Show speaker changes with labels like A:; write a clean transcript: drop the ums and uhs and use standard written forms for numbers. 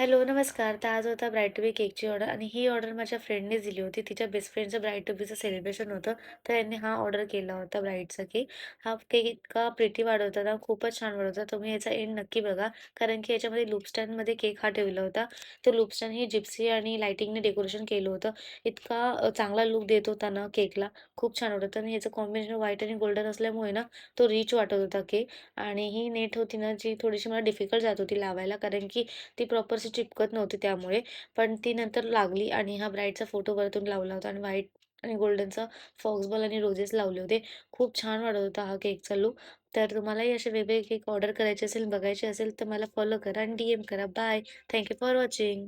A: Hello, नमस्कार. तर आज होता ब्राईड टू बी केकची ऑर्डर आणि ही ऑर्डर माझ्या फ्रेंडनेच दिली होती. तिच्या बेस्ट फ्रेंडचं ब्राईड टू बीचं सेलिब्रेशन होतं. तर त्यांनी हा ऑर्डर केला होता ब्राईडचा केक. हा केक इतका प्रिटी वाटत होता ना, खूपच छान वाटत होता. तुम्ही याचा एंड नक्की बघा. कारण की याच्यामध्ये लूप स्टँडमध्ये केक हा ठेवला होता. तो लूप स्टँड ही जिप्सी आणि लाइटिंगने डेकोरेशन केलं होतं. इतका चांगला लूक देत होता ना केकला. खूप छान वाटत होतं आणि ह्याचं कॉम्बिनेशन व्हाईट आणि गोल्डन असल्यामुळे ना, तो रिच वाटत होता केक. आणि ही नेट होती ना, जी थोडीशी मला डिफिकल्ट जात होती लावायला कारण की ती प्रॉपरशी चिपकत नव्हती त्यामुळे. पण ती नंतर लागली आणि हा ब्राईडचा फोटो वरतून लावला होता आणि व्हाईट आणि गोल्डनचा फॉक्सबॉल आणि रोजेस लावले होते. खूप छान वाटत होता हा केकचा लूक. तर तुम्हालाही असे वेगवेगळे केक ऑर्डर करायचे असेल, बघायचे असेल तर मला फॉलो करा आणि DM करा. बाय. Thank for watching.